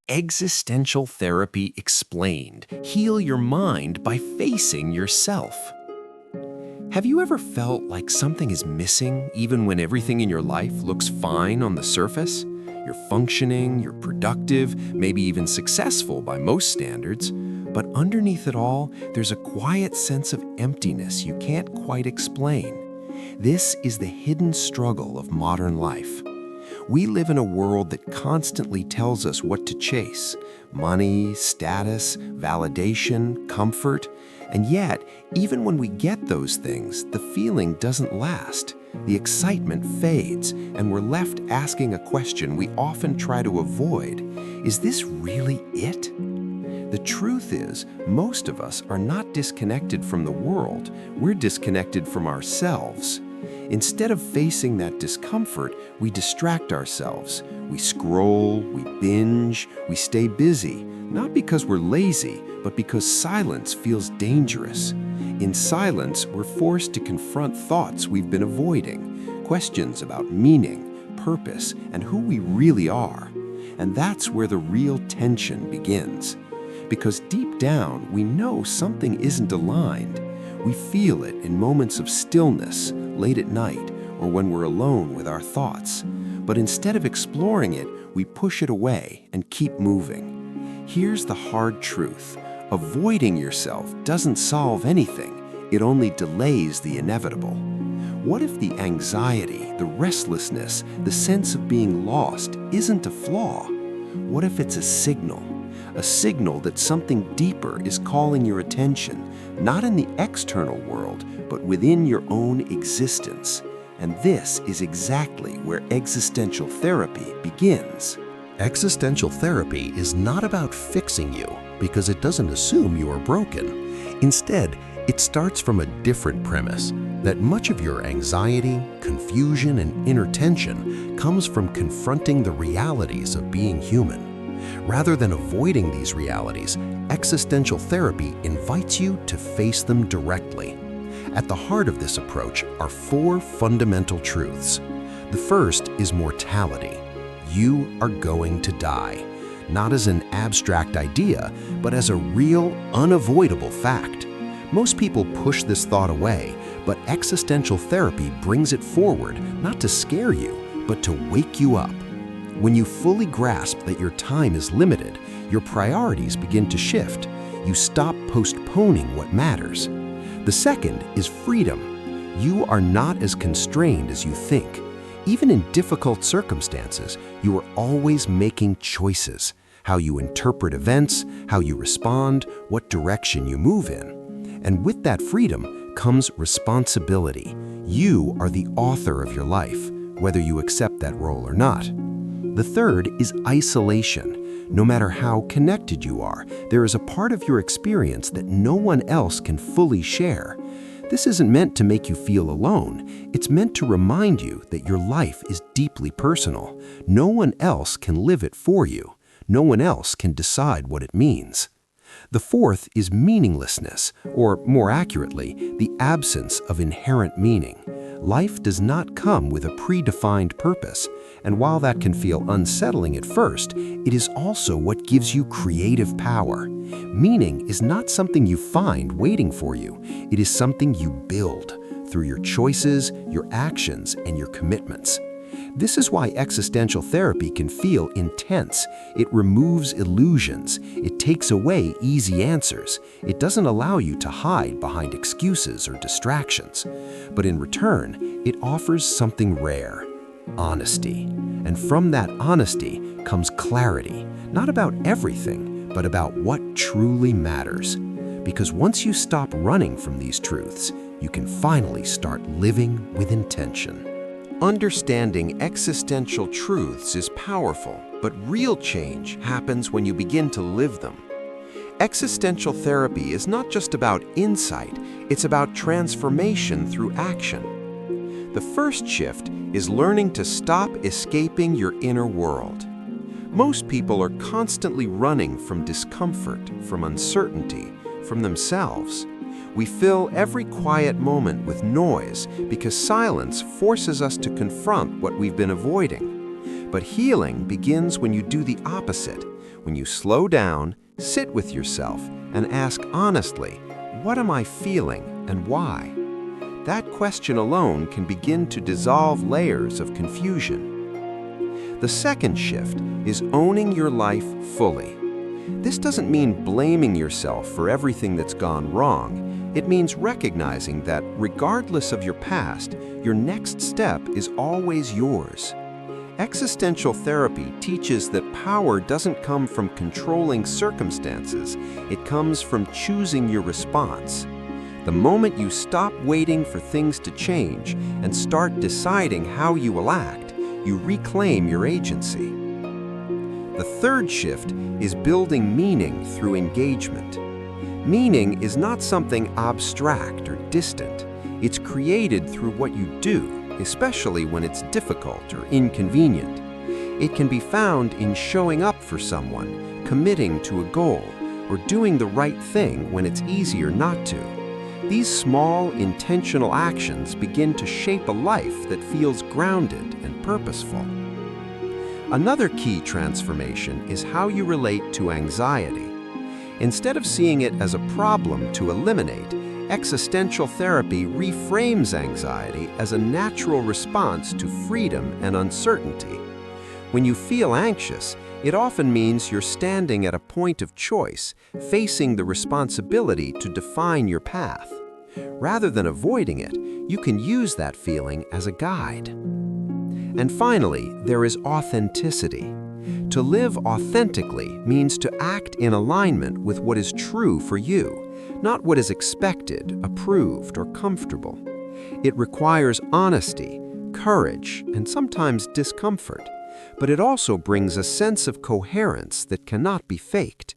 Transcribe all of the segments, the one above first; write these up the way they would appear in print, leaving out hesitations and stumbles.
Existential Therapy Explained. Heal your mind by facing yourself. Have you ever felt like something is missing even when everything in your life looks fine on the surface? You're functioning, you're productive, maybe even successful by most standards, but underneath it all, there's a quiet sense of emptiness you can't quite explain. This is the hidden struggle of modern life. We live in a world that constantly tells us what to chase: money, status, validation, comfort. And yet, even when we get those things, the feeling doesn't last. The excitement fades, and we're left asking a question we often try to avoid. Is this really it? The truth is, most of us are not disconnected from the world. We're disconnected from ourselves. Instead of facing that discomfort, we distract ourselves. We scroll, we binge, we stay busy, not because we're lazy, but because silence feels dangerous. In silence, we're forced to confront thoughts we've been avoiding, questions about meaning, purpose, and who we really are. And that's where the real tension begins. Because deep down, we know something isn't aligned. We feel it in moments of stillness, late at night, or when we're alone with our thoughts. But instead of exploring it, we push it away and keep moving. Here's the hard truth. Avoiding yourself doesn't solve anything. It only delays the inevitable. What if the anxiety, the restlessness, the sense of being lost isn't a flaw? What if it's a signal? A signal that something deeper is calling your attention, not in the external world, but within your own existence. And this is exactly where existential therapy begins. Existential therapy is not about fixing you because it doesn't assume you are broken. Instead, it starts from a different premise, that much of your anxiety, confusion, and inner tension comes from confronting the realities of being human. Rather than avoiding these realities, existential therapy invites you to face them directly. At the heart of this approach are four fundamental truths. The first is mortality. You are going to die, not as an abstract idea, but as a real, unavoidable fact. Most people push this thought away, but existential therapy brings it forward, not to scare you, but to wake you up. When you fully grasp that your time is limited, your priorities begin to shift. You stop postponing what matters. The second is freedom. You are not as constrained as you think. Even in difficult circumstances, you are always making choices: how you interpret events, how you respond, what direction you move in. And with that freedom comes responsibility. You are the author of your life, whether you accept that role or not. The third is isolation. No matter how connected you are, there is a part of your experience that no one else can fully share. This isn't meant to make you feel alone. It's meant to remind you that your life is deeply personal. No one else can live it for you. No one else can decide what it means. The fourth is meaninglessness, or more accurately, the absence of inherent meaning. Life does not come with a predefined purpose, and while that can feel unsettling at first, it is also what gives you creative power. Meaning is not something you find waiting for you. It is something you build through your choices, your actions, and your commitments. This is why existential therapy can feel intense. It removes illusions. It takes away easy answers. It doesn't allow you to hide behind excuses or distractions. But in return, it offers something rare: honesty. And from that honesty comes clarity, not about everything, but about what truly matters. Because once you stop running from these truths, you can finally start living with intention. Understanding existential truths is powerful, but real change happens when you begin to live them. Existential therapy is not just about insight, it's about transformation through action. The first shift is learning to stop escaping your inner world. Most people are constantly running from discomfort, from uncertainty, from themselves. We fill every quiet moment with noise because silence forces us to confront what we've been avoiding. But healing begins when you do the opposite, when you slow down, sit with yourself, and ask honestly, what am I feeling and why? That question alone can begin to dissolve layers of confusion. The second shift is owning your life fully. This doesn't mean blaming yourself for everything that's gone wrong. It means recognizing that regardless of your past, your next step is always yours. Existential therapy teaches that power doesn't come from controlling circumstances, it comes from choosing your response. The moment you stop waiting for things to change and start deciding how you will act, you reclaim your agency. The third shift is building meaning through engagement. Meaning is not something abstract or distant. It's created through what you do, especially when it's difficult or inconvenient. It can be found in showing up for someone, committing to a goal, or doing the right thing when it's easier not to. These small, intentional actions begin to shape a life that feels grounded and purposeful. Another key transformation is how you relate to anxiety. Instead of seeing it as a problem to eliminate, existential therapy reframes anxiety as a natural response to freedom and uncertainty. When you feel anxious, it often means you're standing at a point of choice, facing the responsibility to define your path. Rather than avoiding it, you can use that feeling as a guide. And finally, there is authenticity. To live authentically means to act in alignment with what is true for you, not what is expected, approved, or comfortable. It requires honesty, courage, and sometimes discomfort, but it also brings a sense of coherence that cannot be faked.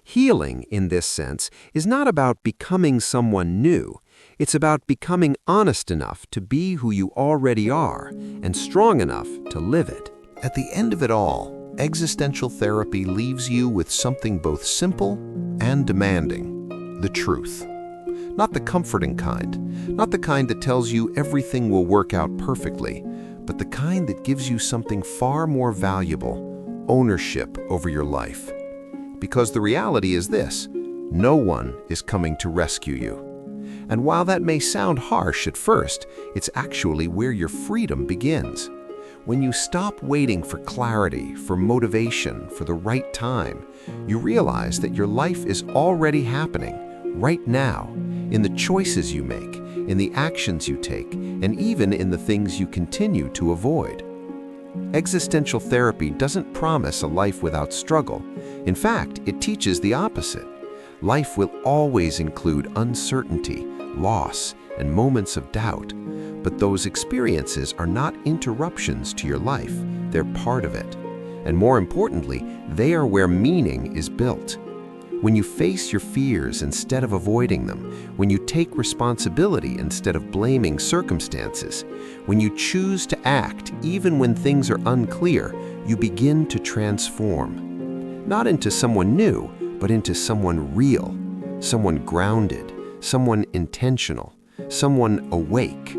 Healing, in this sense, is not about becoming someone new. It's about becoming honest enough to be who you already are and strong enough to live it. At the end of it all, existential therapy leaves you with something both simple and demanding: the truth. Not the comforting kind, not the kind that tells you everything will work out perfectly, but the kind that gives you something far more valuable: ownership over your life. Because the reality is this: no one is coming to rescue you. And while that may sound harsh at first, it's actually where your freedom begins. When you stop waiting for clarity, for motivation, for the right time, you realize that your life is already happening, right now, in the choices you make, in the actions you take, and even in the things you continue to avoid. Existential therapy doesn't promise a life without struggle. In fact, it teaches the opposite. Life will always include uncertainty, loss, and moments of doubt. But those experiences are not interruptions to your life. They're part of it. And more importantly, they are where meaning is built. When you face your fears instead of avoiding them, when you take responsibility instead of blaming circumstances, when you choose to act even when things are unclear, you begin to transform. Not into someone new, but into someone real, someone grounded, someone intentional, someone awake.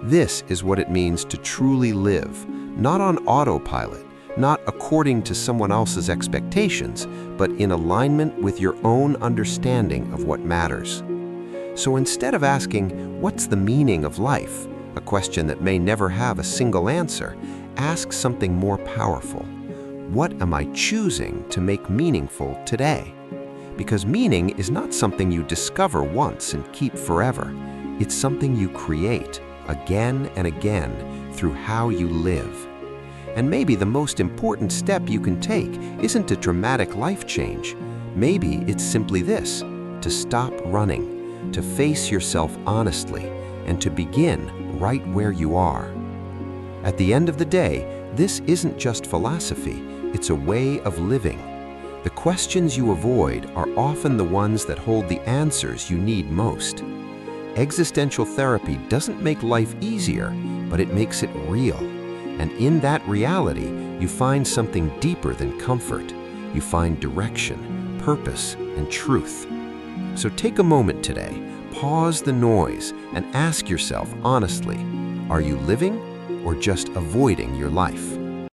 This is what it means to truly live, not on autopilot, not according to someone else's expectations, but in alignment with your own understanding of what matters. So instead of asking, "What's the meaning of life?" a question that may never have a single answer, ask something more powerful. What am I choosing to make meaningful today? Because meaning is not something you discover once and keep forever. It's something you create again and again through how you live. And maybe the most important step you can take isn't a dramatic life change. Maybe it's simply this: to stop running, to face yourself honestly, and to begin right where you are. At the end of the day, this isn't just philosophy, it's a way of living. The questions you avoid are often the ones that hold the answers you need most. Existential therapy doesn't make life easier, but it makes it real. And in that reality, you find something deeper than comfort. You find direction, purpose, and truth. So take a moment today, pause the noise, and ask yourself honestly, are you living or just avoiding your life?